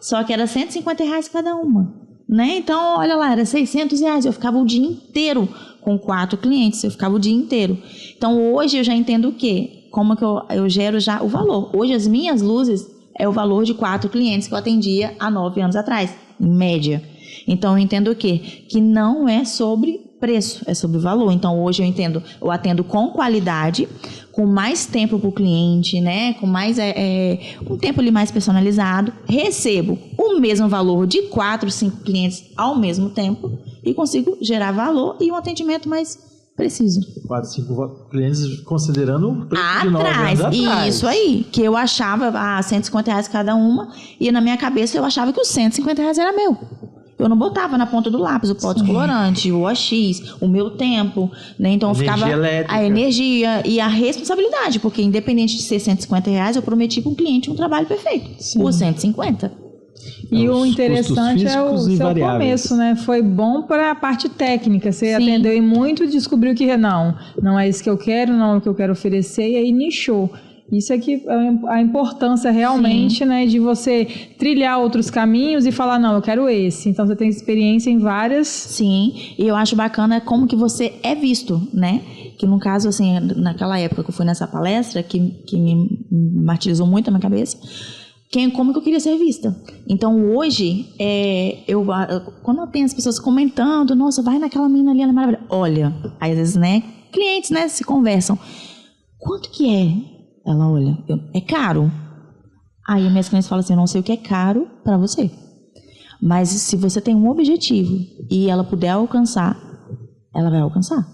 Só que era R$150 cada uma, né? Então, olha lá, era R$600. Eu ficava o dia inteiro com 4 clientes, eu ficava o dia inteiro. Então, hoje eu já entendo o quê? Como que eu gero já o valor. Hoje, as minhas luzes é o valor de 4 clientes que eu atendia há 9 anos atrás, em média. Então, eu entendo o quê? Que não é sobre preço, é sobre valor. Então, hoje eu atendo com qualidade, com mais tempo para o cliente, né? Com mais um tempo ali mais personalizado, recebo o mesmo valor de 4, 5 clientes ao mesmo tempo e consigo gerar valor e um atendimento mais preciso. 4, 5 clientes considerando o preço de 9 anos atrás. Isso aí, que eu achava R$150 cada uma, e na minha cabeça eu achava que os R$150 era meu. Eu não botava na ponta do lápis o pote colorante, o OX, o meu tempo, né? Então ficava elétrica. A energia e a responsabilidade, porque independente de ser R$150, eu prometi para o cliente um trabalho perfeito. Por 150. E o interessante é o seu começo, né? Foi bom para a parte técnica. Você atendeu e muito e descobriu que não é isso que eu quero, não é o que eu quero oferecer, e aí nichou. Isso é que a importância realmente, né, de você trilhar outros caminhos e falar, não, eu quero esse. Então, você tem experiência em várias... Sim, e eu acho bacana como que você é visto, né? Que no caso, assim, naquela época que eu fui nessa palestra, que me martirizou muito na minha cabeça, como que eu queria ser vista. Então, hoje, quando eu tenho as pessoas comentando, nossa, vai naquela menina ali, ela é maravilhosa. Olha, aí às vezes, né, clientes, né, se conversam. Quanto que é? Ela olha, é caro. Aí minhas clientes falam assim, eu não sei o que é caro para você. Mas se você tem um objetivo e ela puder alcançar, ela vai alcançar.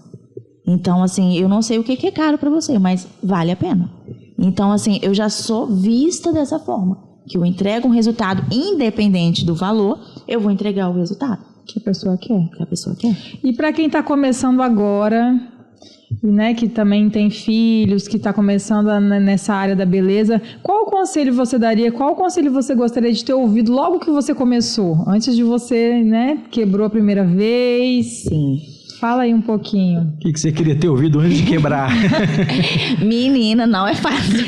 Então, assim, eu não sei o que é caro para você, mas vale a pena. Então, assim, eu já sou vista dessa forma. Que eu entrego um resultado independente do valor, eu vou entregar o resultado que a pessoa quer. Que a pessoa quer. E para quem está começando agora... né, que também tem filhos, que está começando nessa área da beleza, qual conselho você daria, qual conselho você gostaria de ter ouvido logo que você começou, antes de você, né, quebrou a primeira vez? Sim. Fala aí um pouquinho. O que você queria ter ouvido antes de quebrar? Menina, não é fácil.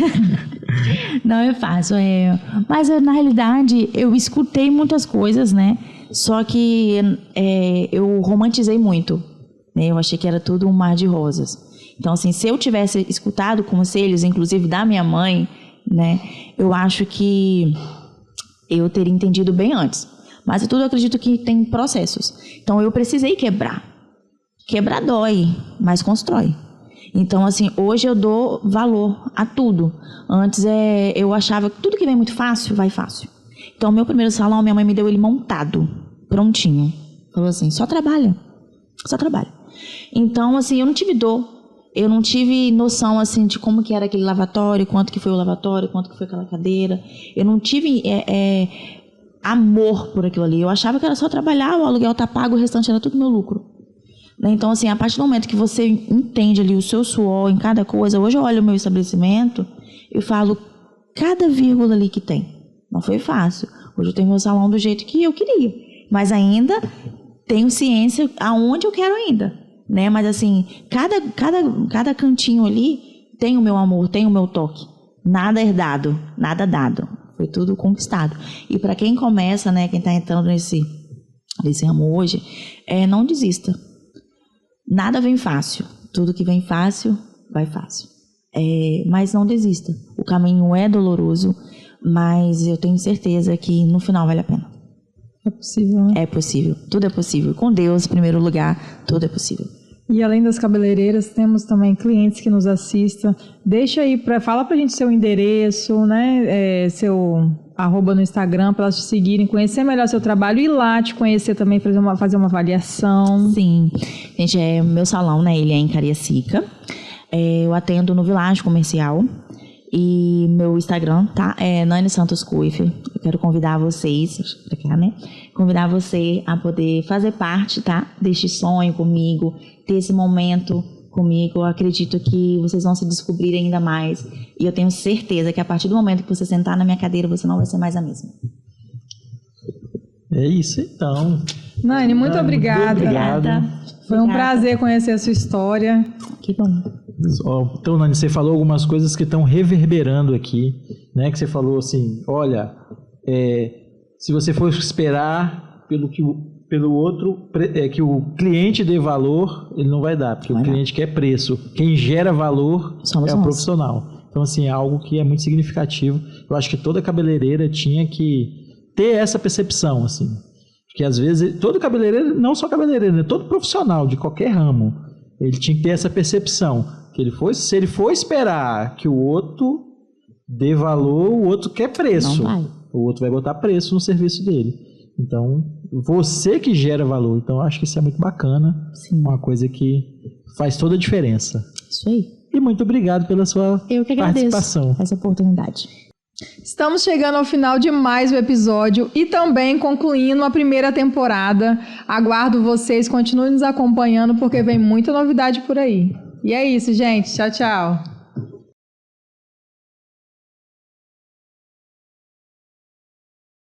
Não é fácil, mas na realidade eu escutei muitas coisas, né, só que eu romantizei muito. Eu achei que era tudo um mar de rosas. Então, assim, se eu tivesse escutado conselhos, inclusive da minha mãe, né, eu acho que eu teria entendido bem antes. Mas tudo eu acredito que tem processos. Então, eu precisei quebrar. Quebrar dói, mas constrói. Então, assim, hoje eu dou valor a tudo. Antes eu achava que tudo que vem muito fácil, vai fácil. Então, meu primeiro salão, minha mãe me deu ele montado, prontinho. Falou assim, só trabalha. Então, assim, eu não tive dor, eu não tive noção, assim, de como que era aquele lavatório, quanto que foi o lavatório, quanto que foi aquela cadeira. Eu não tive amor por aquilo ali. Eu achava que era só trabalhar, o aluguel tá pago, o restante era tudo meu lucro. Então, assim, a partir do momento que você entende ali o seu suor em cada coisa, hoje eu olho o meu estabelecimento e falo, cada vírgula ali que tem. Não foi fácil. Hoje eu tenho meu salão do jeito que eu queria, mas ainda... tenho ciência aonde eu quero ainda, né? Mas assim, cada cantinho ali tem o meu amor, tem o meu toque. Nada herdado, nada dado. Foi tudo conquistado. E para quem começa, né? Quem está entrando nesse ramo hoje, não desista. Nada vem fácil. Tudo que vem fácil, vai fácil. Mas não desista. O caminho é doloroso, mas eu tenho certeza que no final vale a pena. É possível, né? É possível, tudo é possível. Com Deus, em primeiro lugar, tudo é possível. E além das cabeleireiras, temos também clientes que nos assistam. Deixa aí, fala pra gente seu endereço, né? Seu @ no Instagram, para elas te seguirem, conhecer melhor seu trabalho e ir lá te conhecer também, fazer uma avaliação. Sim. Gente, meu salão, né? Ele é em Cariacica. Eu atendo no Village Comercial. E meu Instagram, tá? É Nani Santos Kuifer. Eu quero convidar vocês, pra cá, né? Convidar você a poder fazer parte, tá? Deste sonho comigo, ter esse momento comigo. Eu acredito que vocês vão se descobrir ainda mais. E eu tenho certeza que a partir do momento que você sentar na minha cadeira, você não vai ser mais a mesma. É isso, então. Nani, muito obrigada. Foi um prazer conhecer a sua história. Que bom. Então, Nani, você falou algumas coisas que estão reverberando aqui, né? Que você falou assim, olha, se você for esperar pelo outro, que o cliente dê valor, ele não vai dar, porque o cliente quer preço. Quem gera valor é o profissional. Então, assim, é algo que é muito significativo. Eu acho que toda cabeleireira tinha que ter essa percepção, assim. Porque, às vezes, todo cabeleireiro, não só cabeleireiro, né? Todo profissional de qualquer ramo, ele tinha que ter essa percepção. Se ele for esperar que o outro dê valor, o outro quer preço. Não vai. O outro vai botar preço no serviço dele. Então, você que gera valor. Então, eu acho que isso é muito bacana. Sim. Uma coisa que faz toda a diferença. Isso aí. E muito obrigado pela sua Eu que agradeço participação. essa oportunidade. Estamos chegando ao final de mais um episódio e também concluindo a primeira temporada. Aguardo vocês, continuem nos acompanhando porque vem muita novidade por aí. E é isso, gente. Tchau, tchau.